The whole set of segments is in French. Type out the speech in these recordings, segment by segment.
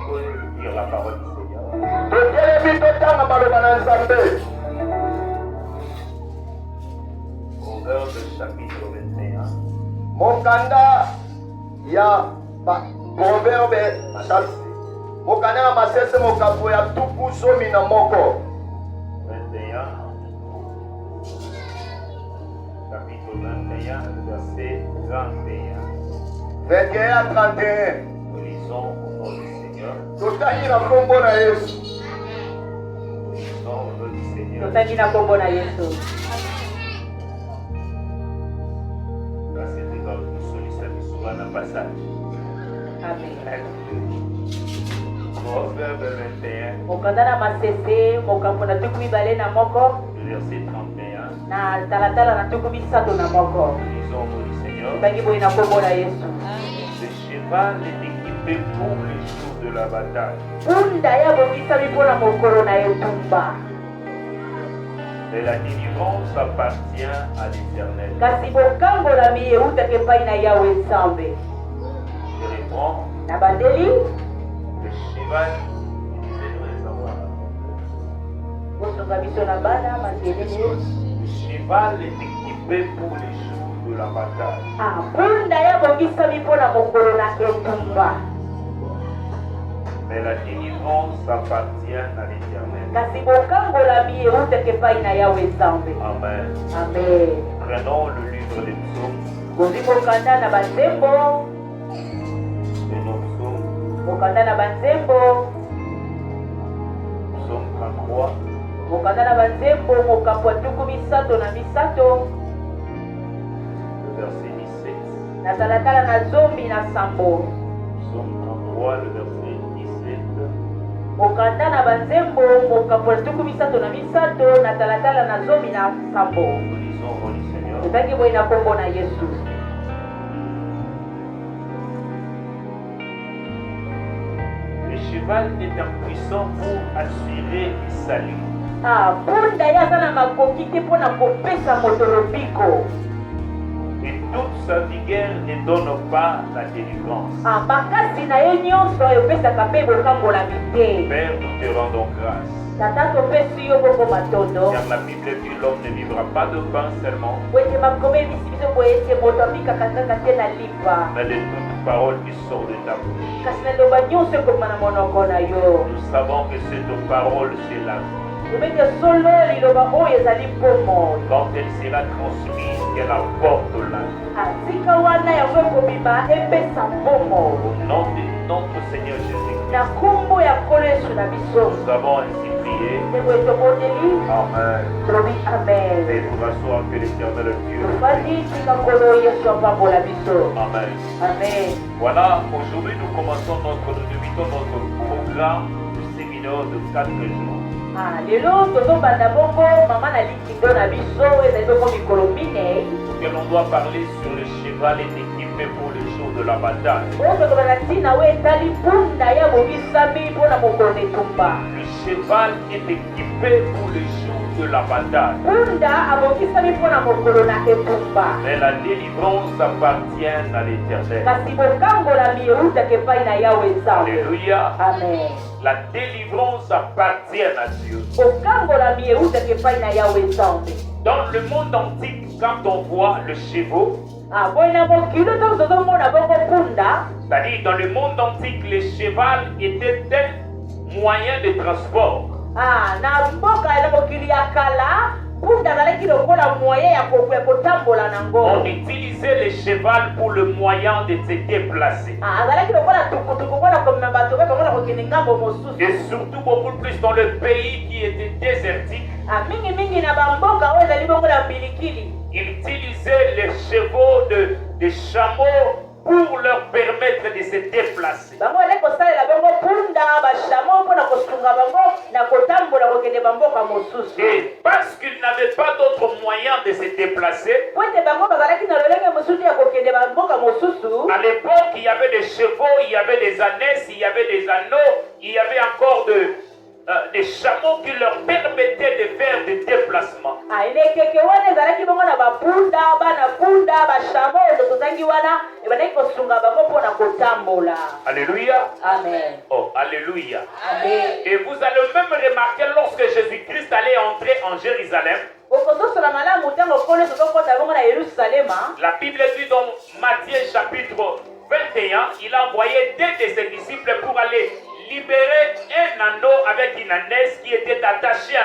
faut lire la parole du Seigneur. Proverbe chapitre 21. Mokanda ya proverbe mokanda na masese mokapo ya tuku somi na moko. 21. Chapitre 21, verset 31. 21 à 31. Nous lisons au nom du Seigneur. Totangi na kombo na Yesu. Nous lisons au nom du Seigneur. Totangi na kombo na Yesu. Là, c'était dans le sollicite souvent un passage. Amen. Proverbe 21, Mokanda na masese mokambo na tuku mibale na moko verset 31. na talatala na tuku misato na moko. Nous lisons au nom du Seigneur. Totangi boye na kombo na Yesu. Le cheval est équipé pour les jours de la bataille, Punda ya bongisa mipona mokolo na etumba. mais la délivrance appartient à l'Éternel. Kasi bokambola mi eutaka epai na Yawe Nzambe. Je réponds, Na bandeli le cheval, disait-nous les savoir. bosunga biso na bana mangelele. Le cheval est équipé pour les jours de la bataille, Ah, punda ya bongisa mipona mokolo na etumba. mais la délivrance appartient à l'Éternel. Kasi bokambola mi eutaka epai na Yawe Nzambe. Amen. Amen. Prenons le livre des psaumes Bozi bokanda na banzembo. et nos psaumes, Bokanda na banzembo. psaume 33, Bokanda na banzembo mokambo tuku misato na misato. le verset 17. Na talatala na zombi na sambo. Psaume 33, le verset 17. Bokanda na banzembo mokambo tuku misato na misato. Na talatala na zombi na sambo. Nous lisons au nom du Seigneur. Totangi boye na kombo na Yesu. Le cheval est impuissant pour assurer le salut. Ah, punda ya aza na makoki te mpo na kopesa moto lobiko. Et toute sa vigueur ne donne pas la délivrance. Ah, makasi na ye nyonso epesaka mpe bokambolami te. Père, nous te rendons grâce. Tata topesi yo bongo matondo. Car la Bible dit l'homme ne vivra pas de pain seulement, Po ete bakomemisi biso boye ete moto amikaka kaka te na lipa. mais de toute parole qui sort de ta bouche. Kasi na loba nyonso ekoma na monoko na yo. Nous savons que cette parole, c'est la vie. Obete solo liloba oyo ezali bomoi. Quand elle sera transmise, qu'elle apporte la vie. Atika wana yango ekobima epesa bomoi. Au nom de notre Seigneur Jésus-Christ, Na kombo ya nkolo Yesu na biso. nous avons ainsi prié. Ndeko etobondeli. Amen. Tobi amen. Et pour asseoir que l'Éternel Dieu. Tofandi tika nkolo Yesu apambola biso. Amen. Amen. Voilà, aujourd'hui nous débutons notre programme de séminaire de 4 jours. Ah, lelo tozobanda bongo mama na likindo na biso ezali bongo mikolo minei. Que l'on doit parler sur le cheval est équipé pour les jours de la bataille. Oyo tokobana ntina we etali mpunda ya bobisami mpona mokolo na etumba. Le cheval est équipé pour les jours de la bataille. Mpunda abongisami mpona mokolo na etumba. Mais la délivrance appartient à l'Éternel. Kasi bokambolami eutaka epai na Yawe Nzambe. Alléluia. Amen. La délivrance appartient à Dieu. Bokambolami eutaka epai na Yawe Nzambe. Dans le monde antique, quand on voit le cheval, Ah, boye na mokili tozomona bongo mpunda. c'est-à-dire dans le monde antique, le cheval était un moyen de transport. Ah, na mboka na mokili ya kala mpunda azalaki lokola moyen ya kotambola nango. On utilisait le cheval pour le moyen de se déplacer. Ah, azalaki lokola tukutuku mpona komema bato be komona kokende ngambo mosusu. Et surtout beaucoup plus dans le pays qui était désertique, Ah, mingi na bamboka oyo ezali bongo na mbilikili. ils utilisaient les chevaux de chameaux pour leur permettre de se déplacer. Bango ele kosalela bongo punda bashamo mpona kosunga bango na kotambola kokende bamboka mosusu. Et parce qu'ils n'avaient pas d'autres moyens de se déplacer, Po ete bango bazalaki na lolenge mosusu ya kokende bamboka mosusu. à l'époque, il y avait des chevaux, il y avait des ânesses, il y avait des anneaux, il y avait encore des chameaux qui leur permettaient de faire des déplacements. Ah, elekeke wana ezalaki bongo na bapunda bana punda bashamo oyo tozangi wana ebandaki kosunga bango mpona kotambola. Alléluia. Amen. Oh, alléluia. Amen. Et vous allez même remarquer lorsque Jésus-Christ allait entrer en Jérusalem, bokozosola malamu ntango nkolo yesu azokota bongo na yerusalema. la Bible dit dans Matthieu chapitre 21, il a envoyé deux de ses disciples pour aller libérer un anneau avec une ânesse qui était attachée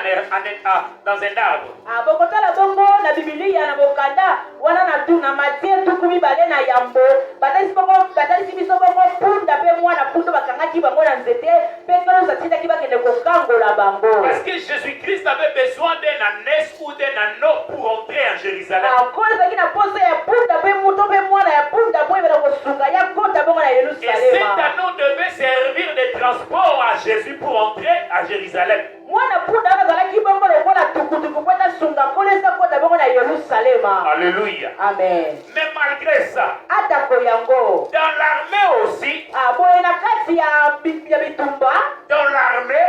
dans un arbre. Bokotala bongo na Biblia na bokanda wana na Matthieu tuku mibale na yambo batalisi biso bongo punda pe mwana punda bakangaki bango na nzete pe nkolo satindaki bakende kokangola bango. Parce que Jésus-Christ avait besoin d'un ânesse ou d'un anneau pour entrer en Jérusalem. Nkolo ezalaki na posa ya punda pe moto pe mwana ya punda po ebela kosunga ya kota bongo na Et Yerusalema. cet anneau devait servir de transport à Jésus pour entrer à Jérusalem. Mwana punda azalaki bongo lokola tukutuku po etasunga nkolo eza kota bongo na Yerusalema. Alléluia. Amen. Mais malgré ça, Atako yango. dans l'armée aussi, Boye na kati ya bitumba. dans l'armée,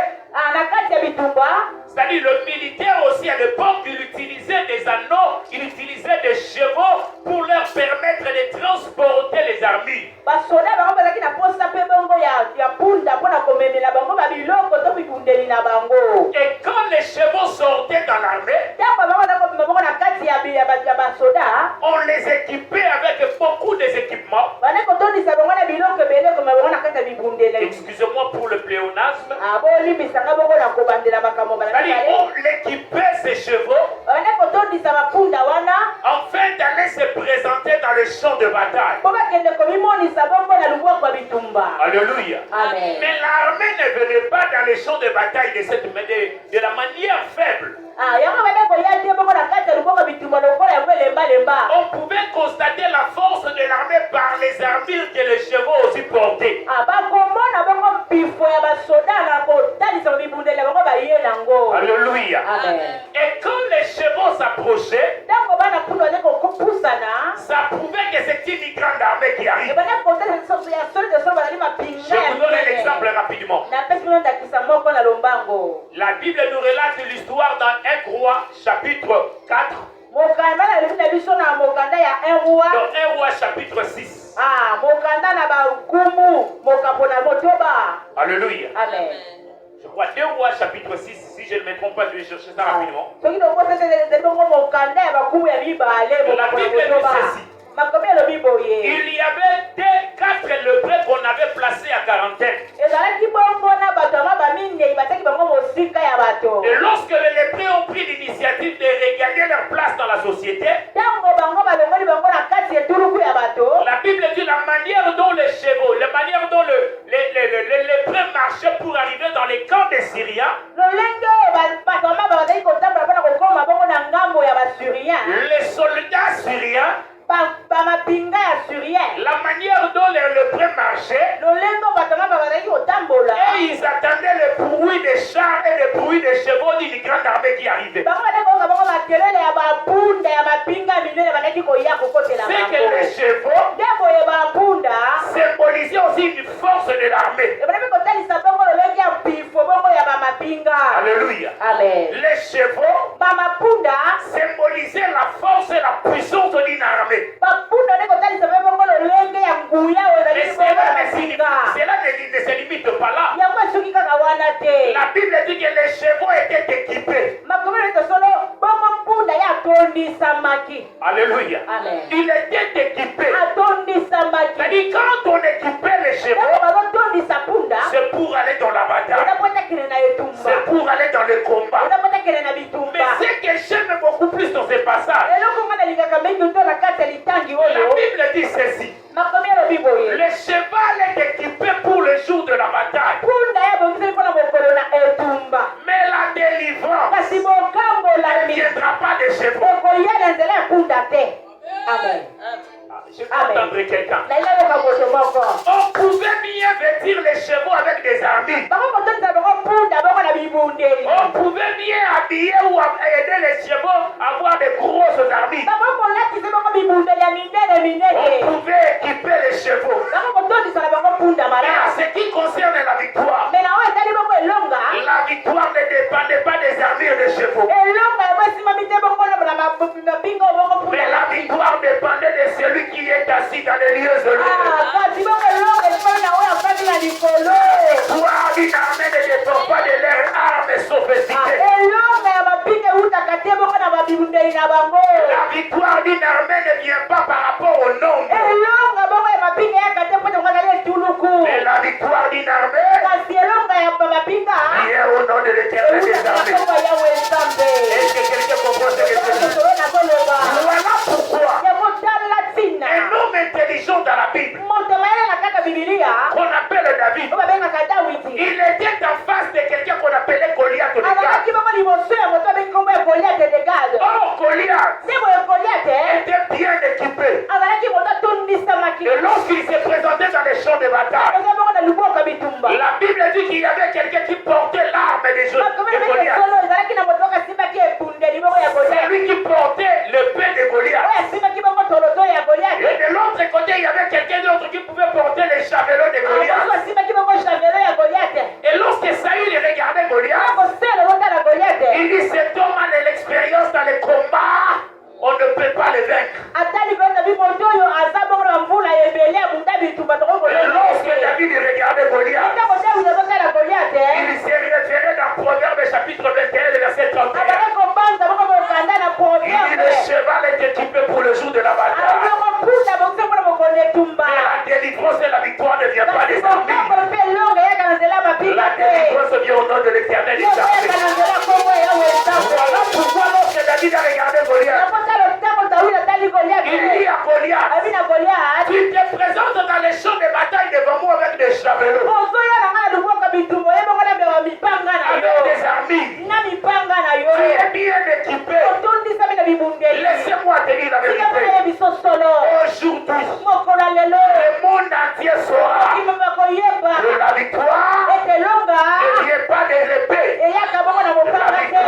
Na kati ya bitumba. c'est-à-dire le militaire aussi à l'époque, il utilisait des anneaux, il utilisait des chevaux pour leur permettre de transporter les armures. Basoda bango bazalaki na posa pe bongo ya punda mpona komemela bango babiloko to bibundeli na bango. Et quand les chevaux sortaient dans l'armée, Ntango bango baza kobima bongo na kati ya basoda, on les équipait avec beaucoup d'équipements. bane kotondisa bango na biloko ebele koma bango na kati ya bibundeli. Excusez-moi pour le pléonasme. Bolimbisanga bongo na kobandela makambo C'est-à-dire, on l'équipait ces chevaux bane kotondisa bapunda wana afin d'aller se présenter dans le champ de bataille. po bakende komimonisa bongo na lubwaku ya bitumba. Alléluia. Amen. Mais l'armée ne venait pas dans les champs de bataille de la manière faible. Yango bane koya te bongo na kati ya lubwaku ya bitumba lokola yango elembalemba. On pouvait constater la force de l'armée par les armures que les chevaux aussi portaient. Bakomona bongo mpifo ya basoda na kotalisa bibundeli ya bango baye nango. Alléluia. Amen. Et quand les chevaux s'approchaient, Ntango bana punda baze kopusana, ça prouvait que c'était une grande armée qui arrive. ebana kotalisa ya solo de solo bazali mapinga Je vous donne un exemple rapidement. napesi bino ndakisa moko na lombango. La Bible nous relate l'histoire dans 1 Roi chapitre 4, Mokanda na libi na biso na mokanda ya 1 roi. dans 1 Roi chapitre 6. Mokanda na bakumu mokapo na motoba. Alléluia. Amen. Je crois 2 Rois chapitre 6, si je ne me trompe pas, je vais chercher ça rapidement. Soki tokosese bongo mokanda ya bakumu ya mibale La mokapo na Bible dit motoba. ceci. Makomi elobi boye. Il y avait 4 lépreux qu'on avait placés à quarantaine. Ezalaki bongo na bato ama baminei bataki bango mosika ya bato. Et lorsque les lépreux ont pris l'initiative de regagner leur place dans la société, Ntango bango balongoli bango na kati eturuku ya bato. la Bible dit la manière dont les chevaux, la manière dont les lépreux marchaient pour arriver dans les camps des Syriens, Lolenge bato ama bazali kotambola mpona kokoma bongo na ngambo ya basyrien. les soldats syriens, Bamapinga ya syrien. la manière dont les lépreux marchaient, Lolengo bato ama bazali kotambola. et ils attendaient le bruit des chars et le bruit des chevaux d'une grande armée qui arrivait. Bango bazali koyoka bongo makelele ya bapunda ya mapinga minene bazalaki koya kokotela C'est que bango. les chevaux Nde boye bapunda symbolisaient aussi une force de l'armée. ebandaki kotalisa bongo lolenge ya mpifo bongo ya bamapinga. Alléluia. Amen. Les chevaux Bamapunda symbolisaient la force et la puissance d'une armée. bapunda nde kotalisa mpe bongo lolenge ya nguya oyo Mais ezalaki bongo ya mapinga. cela ne se limite pas là. Yango esuki kaka wana te. La Bible dit que les chevaux étaient équipés. Makomi na tosolo bongo mpunda ye atondisamaki. Alléluia. Amen. Il était équipé. Atondisamaki. C'est-à-dire quand on équipait les Ntango chevaux, bazotondisa punda c'est pour aller dans la bataille. eza po etakende na etumba. C'est pour aller dans le combat. eza po etakende na Mais bitumba. ce que j'aime beaucoup plus dans ce passage, eloko nga nalingaka mingi to na kati ya litangi la oyo Bible dit ceci. makomi elobi boye Le cheval est équipé pour le jour de la bataille. punda ye abongiseli mpona mokolo na etumba. Mais la délivrance Kasi ne bokambolami viendra pas des chevaux. okoya na nzela ya punda te. Amen. Je peux entendre quelqu'un. nailayoka moto moko On pouvait bien vêtir les chevaux avec des armures. bango kotondisa bango punda bongo na bibundeli. On pouvait bien habiller ou aider les chevaux à avoir de grosses armures. bango kolatisa bango bibundeli ya minene minene. On pouvait équiper les chevaux. bango kotondisa na bango punda Mais en malamu. ce qui concerne la victoire, me na oyo etali bongo elonga la victoire ne dépendait pas des armures des chevaux. elonga yango esimami te bongo na mapinga oyo bongo Mais punda. la victoire dépendait de celui qui est assis dans les lieux élevés. kasi bongo elonga esimami na oyo afandi na likolo. Victoire d'une armée ne dépend pas de leurs armes sophistiquées. elonga ya mapinga eutaka te bongo na babibundeli na bango. La victoire d'une armée ne vient pas par rapport au nombre. elonga bongo ya mapinga eyaka te mpo tongo azali etuluku. Mais la victoire d'une armée kasi elonga ya mapinga vient au nom de l'Éternel des eutaka na armées. kongo yawe nzambe. Est-ce que quelqu'un comprend ce que je dis? solo nazoloba Voilà pourquoi yango tala ntina un homme intelligent dans la Bible, moto mayele na kaka bibilia qu'on appelle David, oyo babengaka dawidi il était en face de quelqu'un qu'on appelait Goliath de Gath. azalaki bongo liboso ya moto abengi kombo ya goliate de gade. Or, Goliath nde boye goliate était bien équipé. azalaki moto atondisamaki Et lorsqu'il s'est présenté dans les champs de bataille, eza bongo na luboka bitumba la Bible dit qu'il y avait quelqu'un qui portait l'arme de Goliath. solo ezalaki na moto oyo asimbaki ebundeli bongo ya C'est goliate lui qui portait l'épée de Goliath. oyo asimbaki bongo toloto ya Et goliate de l'autre côté, il y avait quelqu'un d'autre qui pouvait porter les javelots de moto Goliath. asimbaki bongo chavelo ya goliate. Et lorsque Saül regardait Goliath, akosela lotala goliate il dit cet homme a de l'expérience dans les combats, on ne peut pas le vaincre. atali mpenza bi moto oyo aza bongo na mvula ebele abunda bitumba Et lorsque tokokolaa David regardait Goliath, ntango dawidi azotala goliate il s'est référé dans Proverbe chapitre 21, le verset 31. abaki kobanza bongo bokanda na Il dit le proverbe cheval est équipé pour le jour de la bataille. abongo mpunda bokuse mpona mokolo etumba Mais la délivrance et la victoire ne viennent pas kasi des armées. bokambolo mpe elonga eyaka na nzela ya mapinga La te délivrance vient au nom de l'Éternel des yokoyaka armées. na nzela kongo yawe nzambe Voilà pourquoi lorsque David a regardé Goliath, nakotala ntango dawidi atali il goliate dit à Goliath, abi na goliate tu te présentes dans les champs de bataille devant moi avec des javelots, ozoyaka nga na luboka bitumba oye bongo na mbeba mipanga na avec yo des armilles. na mipanga na yo Tu es bien équipé. otondisami na bibundeli Laissez-moi te dire la sika mpona vérité. ye biso solo Aujourd'hui, mokolo ya lelo le monde entier saura kimema koyeba que la victoire ete elonga ne vient pas de l'épée, eyaka bongo na mopanga te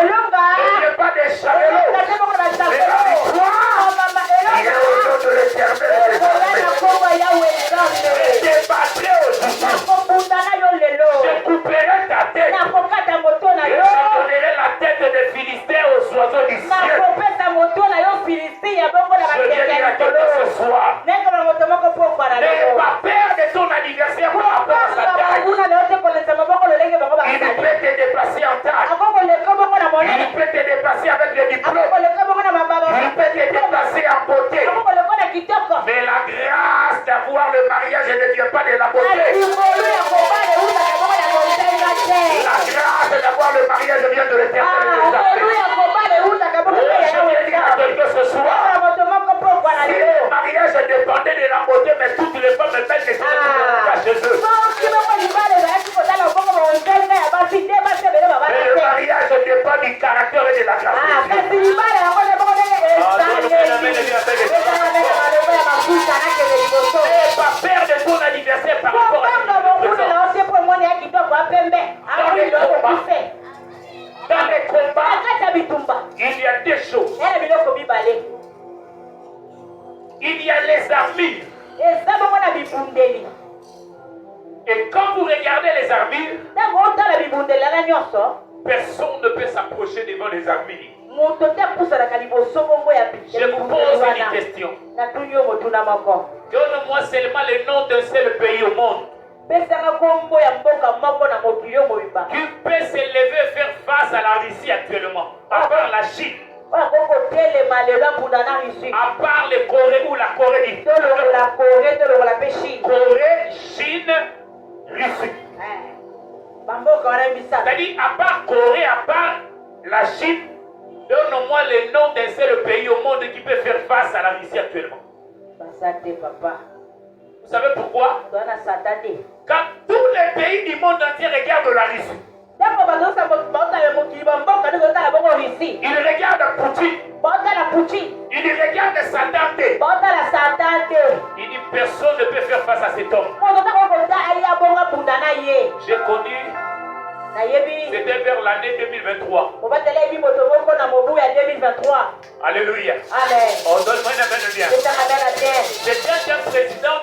elonga ne vient pas des javelots, eyaka te bongo na mais la sabelo victoire mama vient elonga au nom de l'Éternel des ekoya na armées. kongo yawe nzambe Je battrai aujourd'hui. nakobunda na yo lelo Je couperai ta tête. nakokata moto na Et yo je donnerai la tête des Philistins aux oiseaux du ciel. nakopesa moto na yo filisti ya bongo na Je viens bakeke dire ya à quelqu'un likolo ce soir, nekama moto moko pokwa na n'aie lelo pas peur de ton anniversaire par rapport à sa taille. kuna lelo te kolesa maboko lolenge bango Il bakali peut te déplacer en taille. akokoleka bongo na Il monene peut te dépasser avec le diplôme. akokoleka bongo na mababa Il peut te dépasser en beauté. akokoleka na kitoko Mais la grâce d'avoir le mariage ne vient pas de la beauté. alikolo ya kobala eutaka bongo na kosenga te La grâce d'avoir le mariage vient de l'Éternel des akolo armées. ya kobala eutaka bongo Oh, na je viens dire à quelqu'un ce soir, moto moko pokwa na si lelo le mariage dépendait de la beauté, mais toutes les femmes belles ne seraient pas chez eux. soki bongo libala ezalaki kotala bongo bonzenga ya basi te basi ebele babala Mais le te mariage dépend du caractère et de la grâce de Dieu. kasi libala yango nde bongo ndenge esaleli ezala ndenge malongo ya mafuta nakende liboso N'aie pas peur de ton anniversaire par rapport à kopanga ce mokulu présent. na osie po emoni ya kitoko apembe akoilokokuse Dans les combats, akati ya bitumba il y a deux choses. ena biloko mibale Il y a les armures. eza bongo na bibundeli Et quand vous regardez les armures, ntango otala bibundeli ana nyonso personne ne peut s'approcher devant les armures. moto te apusanaka liboso bongo ya Je vous pose une question. natuni yo motuna moko Donne-moi seulement le nom d'un seul pays au monde pesanga kombo ya mboka moko na mokili yo mobimba qui peut s'élever et faire face à la Russie actuellement, à part la Chine, oyo akokotelema lelo ambunda na russie à part le Corée ou la Corée du tolongola kore tolongola mpe chine Corée, Chine, Russie. bamboka wana misato C'est-à-dire, à part Corée, à part la Chine, donne-moi le nom d'un seul pays au monde qui peut faire face à la Russie actuellement. basa te papa Vous savez pourquoi? toana sata te Quand tous les pays du monde entier regardent la Russie, ntango baotala mokili bamboka nde totala bongo russie ils regardent Poutine, baotala putin ils regardent Satan T. baotala satan te Il dit personne ne peut faire face à cet homme. moto ntango kotali ya bongo abunda na ye J'ai connu, nayebi c'était vers l'année 2023. mobatala yebi moto moko na mobu ya 2023 Alléluia. amen On donne-moi une amène bien. etaka bena te C'était un président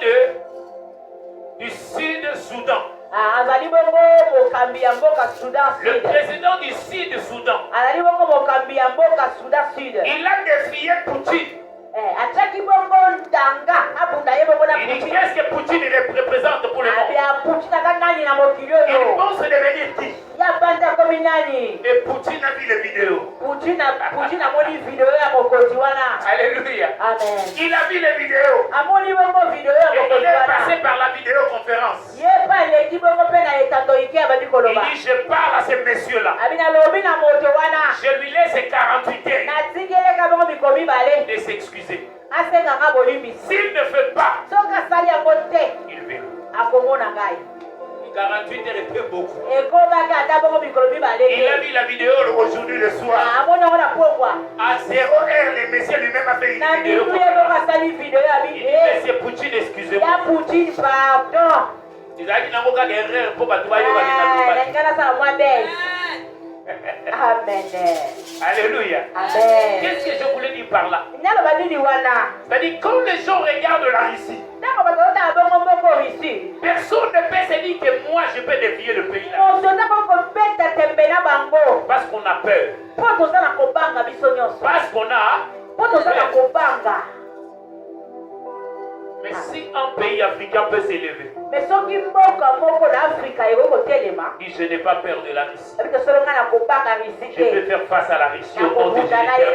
du Sud-Soudan. azali bongo mokambi ya mboka sudan Le sud président du Sud-Soudan. azali bongo mokambi ya mboka sudan sud Il a défié Poutine. ataki bongo ndanga abunda ye bongo na Il dit qu'est-ce que Poutine représente pour le monde? Poutine aka nani na mokili Il oyo pense devenir qui? ya banda komi nani Et Poutine a vu les vidéos. Poutine amoni video ya mokonzi wana. Alléluia. Amen. Il a vu les vidéos. Amoni bongo video ya Et il mokonzi est passé wana. par la vidéoconférence. Ye pa leki bongo pe na etando ike abandi Il koloba. dit je parle à ce monsieur-là. Abina lobi na moto wana. Je lui laisse 48 heures Natingeleka bongo mikomi bale. de s'excuser. Asenganga bolimbisi. S'il ne fait pas, Soki asali yango te il verra. akomona ngai. 48 heures est très beaucoup. Ekobaki ata bongo mikolo mibale Il a te. vu la vidéo aujourd'hui le soir. Amoni yango na pokwa. À 0 heure, le monsieur lui-même a fait une Na vidéo. mitu ye bongo asali video ya Il dit, bide. monsieur Poutine, excusez-moi. Ya Poutine pardon. Il a dit, n'a pas erreur pour battre le Nengana sala mwa bese. Amen. Alléluia. Amen. Qu'est-ce que je voulais dire par là? Naloba nini wana? C'est-à-dire, quand les gens regardent la Russie, Ntango bato otala bongo moko Russie. personne ne peut se dire que moi je peux défier le pays là. Moto ntango kobeta tembe na bango. Parce qu'on a peur. Po toza na kobanga biso nyonso. Parce qu'on a. Po toza na kobanga. Mais si un pays africain peut s'élever, Mais soki mboka moko na Afrika eko kotelema. dit je n'ai pas peur de la Russie. Parce que solo nga na kobanga Russie Je peux te. faire face à la Russie Na au nom de Jésus. kobunda na ye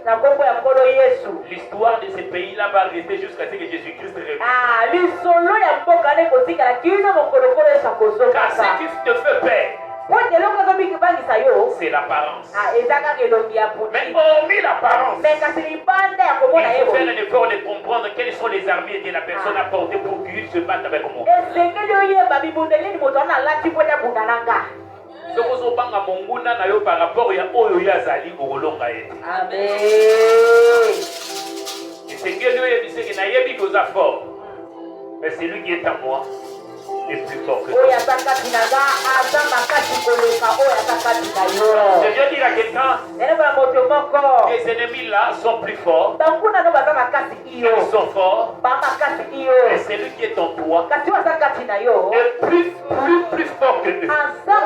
na kombo ya nkolo Yesu. L'histoire de ce pays-là va rester jusqu'à ce que Jésus-Christ revienne. Ah, lisolo ya mboka ne kotikala kino mokolokolo Yesu Car akozongaka. ce qui te fait peur, Po eloko ezobangisa yo. c'est l'apparence. Eza kaka elongi ya Mais Poutine. hormis l'apparence, Mais kasi libanda ya komona ye il faut faire boye. un effort de comprendre quelles sont les armées que la personne a portées pour qu'il se batte avec moi. esengeli oyeba bibunda nini moto wana alati po ete abunda na nga. soki ozobanga monguna na yo par rapport ya oyo yo azali okolonga ye te. Amen. esengeli oyebiseki nayebi koza fort, mais celui qui est à moi est plus fort que Oyo toi. aza kati na nga aza makasi koleka oyo aza kati na yo. Je viens dire à quelqu'un, Neleba moto moko. les ennemis là sont plus forts, Banguna no baza makasi iyo. ils sont forts, Ba makasi iyo. et celui qui est en toi Kasi oyo aza kati na yo. est plus fort que eux. Aza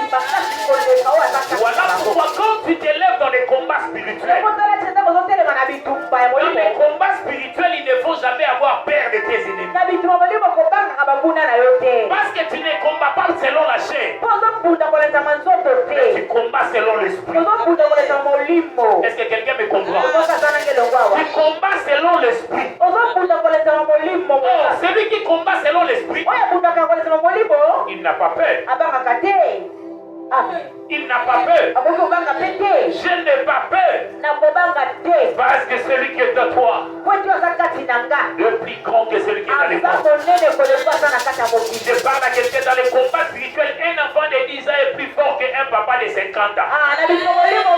makasi koleka oyo aza kati Voilà na yo. pourquoi quand tu t'élèves dans les combats spirituels, Ekotala tshenda kozotelema na bitumba ya dans les molimo. combats spirituels, il ne faut jamais avoir peur de tes ennemis. Na bitumba molimo kobangaka banguna na yo te. Parce que tu ne combats pas selon la chair, Po ozobunda kolesa nzoto mais tu te. combats selon l'esprit. Ozobunda kolesa molimo. Est-ce que quelqu'un me comprend? Ozokazana ngelongo awa. Tu combats selon l'esprit. Ozobunda kolesa molimo. Or, celui qui combat selon l'esprit, Oyo abundaka kolesa molimo il n'a pas peur. abangaka te. Amen. Il n'a pas peur. Akoki kobanga pe te. Je n'ai pas peur. Nakobanga te. Parce que celui qui est de toi Po ete aza kati na nga. est plus grand que celui qui est dans les Aza mondes. monene koleka aza na kati ya mokili. Je parle à quelqu'un dans les combats spirituels. Un enfant de 10 ans est plus fort qu'un papa de 50 ans. Na biso molimo